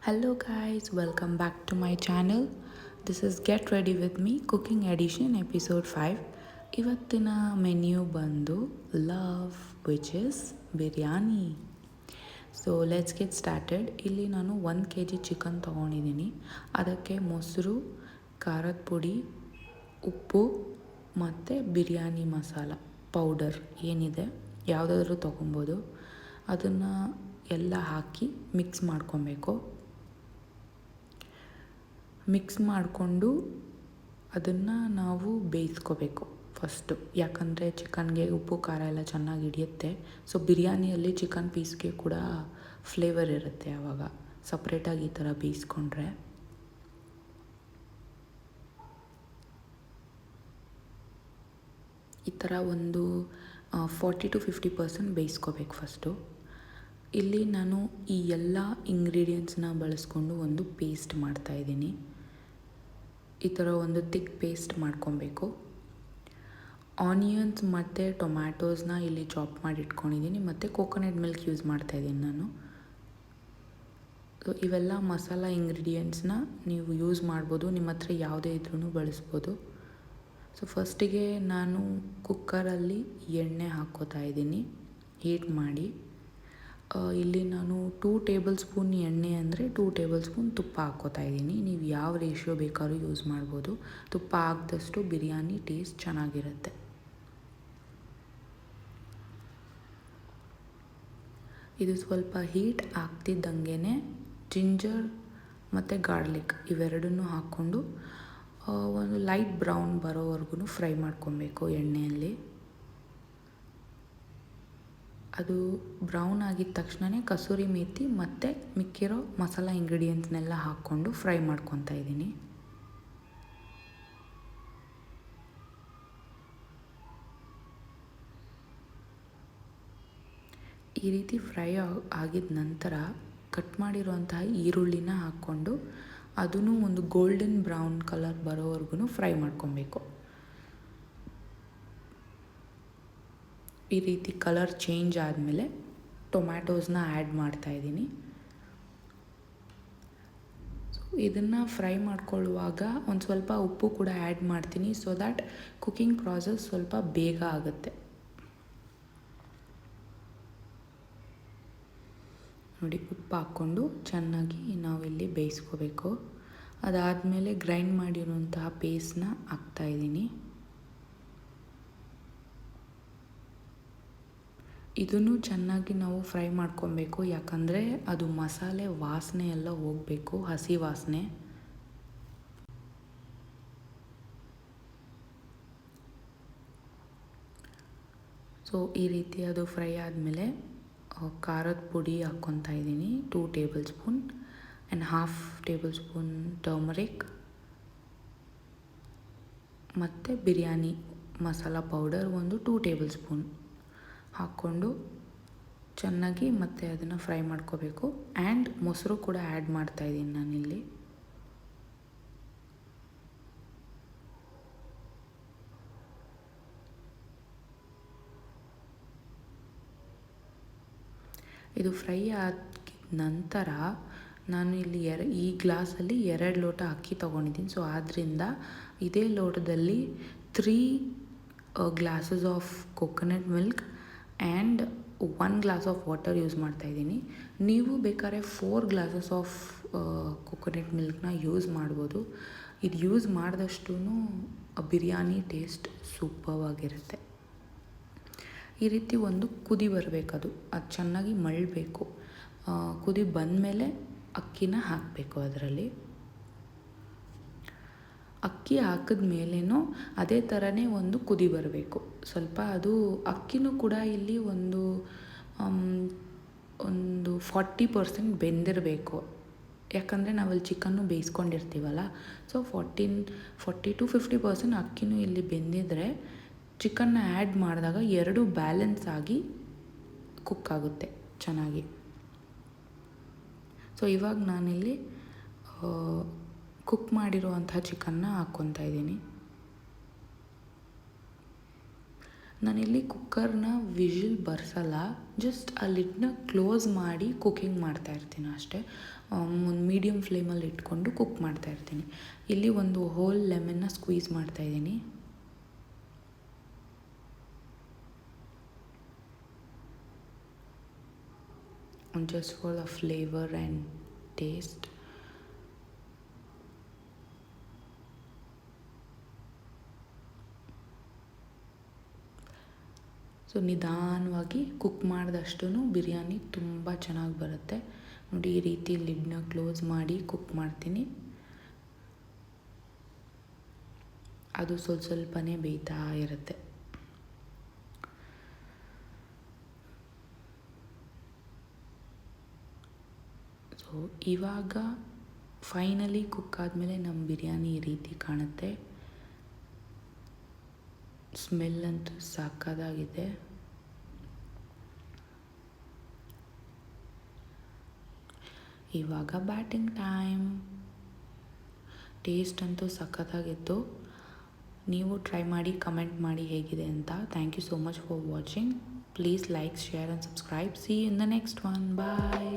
Hello guys, welcome back to my channel. This is Get Ready with Me Cooking Edition episode 5. ಇವತ್ತಿನ menu ಬಂದು love which is biryani. So let's get started. ಇಲ್ಲಿ ನಾನು 1 kg chicken ತೊಗೊಂಡಿದ್ದೀನಿ. ಅದಕ್ಕೆ ಮೊಸರು, ಖಾರದ ಪುಡಿ, ಉಪ್ಪು ಮತ್ತು ಬಿರಿಯಾನಿ ಮಸಾಲ ಪೌಡರ್ ಏನಿದೆ ಯಾವುದಾದ್ರೂ ತೊಗೊಬೋದು. ಅದನ್ನು ಎಲ್ಲ ಹಾಕಿ ಮಿಕ್ಸ್ ಮಾಡ್ಕೊಬೇಕು. ಮಿಕ್ಸ್ ಮಾಡಿಕೊಂಡು ಅದನ್ನು ನಾವು ಬೇಯಿಸ್ಕೋಬೇಕು ಫಸ್ಟು, ಯಾಕಂದರೆ ಚಿಕನ್ಗೆ ಉಪ್ಪು ಖಾರ ಎಲ್ಲ ಚೆನ್ನಾಗಿ ಹಿಡಿಯುತ್ತೆ. ಸೊ ಬಿರಿಯಾನಿಯಲ್ಲಿ ಚಿಕನ್ ಪೀಸ್ಗೆ ಕೂಡ ಫ್ಲೇವರ್ ಇರುತ್ತೆ. ಆವಾಗ ಸಪ್ರೇಟಾಗಿ ಈ ಥರ ಬೇಯಿಸ್ಕೊಂಡ್ರೆ ಈ ಥರ ಒಂದು 40 to 50% ಬೇಯಿಸ್ಕೋಬೇಕು ಫಸ್ಟು. ಇಲ್ಲಿ ನಾನು ಈ ಎಲ್ಲ ಇಂಗ್ರೀಡಿಯೆಂಟ್ಸ್ನ ಬಳಸ್ಕೊಂಡು ಒಂದು ಪೇಸ್ಟ್ ಮಾಡ್ತಾಯಿದ್ದೀನಿ. ಈ ಥರ ಒಂದು ತಿಕ್ ಪೇಸ್ಟ್ ಮಾಡ್ಕೊಬೇಕು. ಆನಿಯನ್ಸ್ ಮತ್ತು ಟೊಮ್ಯಾಟೋಸ್ನ ಇಲ್ಲಿ ಚಾಪ್ ಮಾಡಿ ಇಟ್ಕೊಂಡಿದ್ದೀನಿ ಮತ್ತು ಕೋಕೋನಟ್ ಮಿಲ್ಕ್ ಯೂಸ್ ಮಾಡ್ತಾಯಿದ್ದೀನಿ ನಾನು. ಸೊ ಇವೆಲ್ಲ ಮಸಾಲ ಇಂಗ್ರೀಡಿಯೆಂಟ್ಸ್ನ ನೀವು ಯೂಸ್ ಮಾಡ್ಬೋದು, ನಿಮ್ಮ ಹತ್ರ ಯಾವುದೇ ಇದ್ರೂ ಬಳಸ್ಬೋದು. ಸೊ ಫಸ್ಟಿಗೆ ನಾನು ಕುಕ್ಕರಲ್ಲಿ ಎಣ್ಣೆ ಹಾಕ್ಕೋತಾ ಇದ್ದೀನಿ ಹೀಟ್ ಮಾಡಿ. ಇಲ್ಲಿ ನಾನು 2 ಟೇಬಲ್ ಸ್ಪೂನ್ ಎಣ್ಣೆ ಅಂದರೆ 2 ಟೇಬಲ್ ಸ್ಪೂನ್ ತುಪ್ಪ ಹಾಕ್ಕೋತಾ ಇದ್ದೀನಿ. ನೀವು ಯಾವ ರೇಷಿಯೋ ಬೇಕಾದ್ರೂ ಯೂಸ್ ಮಾಡ್ಬೋದು. ತುಪ್ಪ ಹಾಕಿದಷ್ಟು ಬಿರಿಯಾನಿ ಟೇಸ್ಟ್ ಚೆನ್ನಾಗಿರುತ್ತೆ. ಇದು ಸ್ವಲ್ಪ ಹೀಟ್ ಆಗ್ತಿದ್ದಂಗೆ ಜಿಂಜರ್ ಮತ್ತು ಗಾರ್ಲಿಕ್ ಇವೆರಡನ್ನೂ ಹಾಕ್ಕೊಂಡು ಒಂದು ಲೈಟ್ ಬ್ರೌನ್ ಬರೋವರೆಗೂ ಫ್ರೈ ಮಾಡ್ಕೊಬೇಕು ಎಣ್ಣೆಯಲ್ಲಿ. ಅದು ಬ್ರೌನ್ ಆಗಿದ ತಕ್ಷಣವೇ ಕಸೂರಿ ಮೇಥಿ ಮತ್ತು ಮಿಕ್ಕಿರೋ ಮಸಾಲ ಇಂಗ್ರೀಡಿಯೆಂಟ್ಸ್ನೆಲ್ಲ ಹಾಕ್ಕೊಂಡು ಫ್ರೈ ಮಾಡ್ಕೊತಾ ಇದ್ದೀನಿ. ಈ ರೀತಿ ಫ್ರೈ ಆಗಿದ ನಂತರ ಕಟ್ ಮಾಡಿರೋಂತಹ ಈರುಳ್ಳಿನ ಹಾಕ್ಕೊಂಡು ಅದನ್ನು ಒಂದು ಗೋಲ್ಡನ್ ಬ್ರೌನ್ ಕಲರ್ ಬರೋವರೆಗೂ ಫ್ರೈ ಮಾಡ್ಕೊಬೇಕು. ಈ ರೀತಿ ಕಲರ್ ಚೇಂಜ್ ಆದಮೇಲೆ ಟೊಮ್ಯಾಟೋಸ್ನ ಆ್ಯಡ್ ಮಾಡ್ತಾಯಿದ್ದೀನಿ. ಸೊ ಇದನ್ನು ಫ್ರೈ ಮಾಡ್ಕೊಳ್ಳುವಾಗ ಒಂದು ಸ್ವಲ್ಪ ಉಪ್ಪು ಕೂಡ ಆ್ಯಡ್ ಮಾಡ್ತೀನಿ, ಸೊ ದ್ಯಾಟ್ ಕುಕ್ಕಿಂಗ್ ಪ್ರಾಸೆಸ್ ಸ್ವಲ್ಪ ಬೇಗ ಆಗುತ್ತೆ. ನೋಡಿ, ಉಪ್ಪು ಹಾಕ್ಕೊಂಡು ಚೆನ್ನಾಗಿ ನಾವಿಲ್ಲಿ ಬೇಯಿಸ್ಕೋಬೇಕು. ಅದಾದಮೇಲೆ ಗ್ರೈಂಡ್ ಮಾಡಿರುವಂತಹ ಪೇಸ್ಟ್ನ ಹಾಕ್ತಾಯಿದ್ದೀನಿ. ಇದನ್ನು ಚೆನ್ನಾಗಿ ನಾವು ಫ್ರೈ ಮಾಡ್ಕೊಬೇಕು, ಯಾಕಂದರೆ ಅದು ಮಸಾಲೆ ವಾಸನೆ ಎಲ್ಲ ಹೋಗಬೇಕು, ಹಸಿ ವಾಸನೆ. ಸೊ ಈ ರೀತಿ ಅದು ಫ್ರೈ ಆದಮೇಲೆ ಖಾರದ ಪುಡಿ ಹಾಕ್ಕೊತಾ ಇದ್ದೀನಿ 2 table spoon and 1/2 table spoon turmeric ಮತ್ತು ಬಿರಿಯಾನಿ ಮಸಾಲ ಪೌಡರ್ ಒಂದು 2 ಟೇಬಲ್ ಸ್ಪೂನ್ ಹಾಕ್ಕೊಂಡು ಚೆನ್ನಾಗಿ ಮತ್ತೆ ಅದನ್ನು ಫ್ರೈ ಮಾಡ್ಕೋಬೇಕು. ಆ್ಯಂಡ್ ಮೊಸರು ಕೂಡ ಆ್ಯಡ್ ಮಾಡ್ತಾಯಿದ್ದೀನಿ ನಾನಿಲ್ಲಿ. ಇದು ಫ್ರೈ ಆಗಿದ ನಂತರ ನಾನು ಇಲ್ಲಿ ಈ ಗ್ಲಾಸಲ್ಲಿ 2 ಲೋಟ ಅಕ್ಕಿ ತೊಗೊಂಡಿದ್ದೀನಿ. ಸೊ ಆದ್ದರಿಂದ ಇದೇ ಲೋಟದಲ್ಲಿ 3 glasses of coconut milk and 1 glass of water use ಮಾಡ್ತಾಯಿದ್ದೀನಿ. ನೀವು ಬೇಕಾದ್ರೆ 4 ಗ್ಲಾಸಸ್ ಆಫ್ ಕೋಕೋನಟ್ ಮಿಲ್ಕ್ನ ಯೂಸ್ ಮಾಡ್ಬೋದು. ಇದು ಯೂಸ್ ಮಾಡಿದಷ್ಟು ಬಿರಿಯಾನಿ ಟೇಸ್ಟ್ ಸೂಪರ್ವಾಗಿರುತ್ತೆ. ಈ ರೀತಿ ಒಂದು ಕುದಿ ಬರಬೇಕದು, ಅದು ಚೆನ್ನಾಗಿ ಮಳ್ಳಬೇಕು. ಕುದಿ ಬಂದಮೇಲೆ ಅಕ್ಕಿನ ಹಾಕಬೇಕು. ಅದರಲ್ಲಿ ಅಕ್ಕಿ ಹಾಕಿದ ಮೇಲೇನೂ ಅದೇ ಥರನೇ ಒಂದು ಕುದಿ ಬರಬೇಕು. ಸ್ವಲ್ಪ ಅದು ಅಕ್ಕಿನೂ ಕೂಡ ಇಲ್ಲಿ ಒಂದು 40% ಬೆಂದಿರಬೇಕು, ಯಾಕಂದರೆ ನಾವಲ್ಲಿ ಚಿಕನ್ನು ಬೇಯಿಸ್ಕೊಂಡಿರ್ತೀವಲ್ಲ. ಸೊ 40 to 50% ಅಕ್ಕಿನೂ ಇಲ್ಲಿ ಬೆಂದಿದ್ರೆ ಚಿಕನ್ನ ಆ್ಯಡ್ ಮಾಡಿದಾಗ 2 ಬ್ಯಾಲೆನ್ಸ್ ಆಗಿ ಕುಕ್ ಆಗುತ್ತೆ ಚೆನ್ನಾಗಿ. ಸೊ ಇವಾಗ ನಾನಿಲ್ಲಿ ಕುಕ್ ಮಾಡಿರುವಂಥ ಚಿಕನ್ನ ಹಾಕ್ಕೊತಾ ಇದ್ದೀನಿ. ನಾನಿಲ್ಲಿ ಕುಕ್ಕರ್ನ ವಿಷಿಲ್ ಬರ್ಸಲ್ಲ, ಜಸ್ಟ್ ಆ ಲಿಡ್ನ ಕ್ಲೋಸ್ ಮಾಡಿ ಕುಕ್ಕಿಂಗ್ ಮಾಡ್ತಾಯಿರ್ತೀನಿ ಅಷ್ಟೇ. ಒಂದು ಮೀಡಿಯಮ್ ಫ್ಲೇಮಲ್ಲಿ ಇಟ್ಕೊಂಡು ಕುಕ್ ಮಾಡ್ತಾಯಿರ್ತೀನಿ. ಇಲ್ಲಿ ಒಂದು ಹೋಲ್ ಲೆಮನ್ನ ಸ್ಕ್ವೀಸ್ ಮಾಡ್ತಾಯಿದ್ದೀನಿ. just for the flavor and taste. So ನಿಧಾನವಾಗಿ ಕುಕ್ ಮಾಡಿದಷ್ಟು ಬಿರಿಯಾನಿ ತುಂಬ ಚೆನ್ನಾಗಿ ಬರುತ್ತೆ. ನೋಡಿ, ಈ ರೀತಿ ಲಿಡ್ನ ಕ್ಲೋಸ್ ಮಾಡಿ ಕುಕ್ ಮಾಡ್ತೀನಿ. ಅದು ಸ್ವಲ್ಪನೇ ಬೇಯ್ತಾ ಇರುತ್ತೆ. ಸೊ ಇವಾಗ ಫೈನಲಿ ಕುಕ್ ಆದಮೇಲೆ ನಮ್ಮ ಬಿರಿಯಾನಿ ಈ ರೀತಿ ಕಾಣುತ್ತೆ. ಸ್ಮೆಲ್ ಅಂತೂ ಸಕ್ಕತ್ತಾಗಿದೆ. ಇವಾಗ ಬ್ಯಾಟಿಂಗ್ ಟೈಮ್. ಟೇಸ್ಟ್ ಅಂತೂ ಸಕ್ಕತ್ತಾಗಿತ್ತು. ನೀವು ಟ್ರೈ ಮಾಡಿ, ಕಮೆಂಟ್ ಮಾಡಿ ಹೇಗಿದೆ ಅಂತ. Thank you so much for watching. Please like, share and subscribe. See you in the next one. Bye.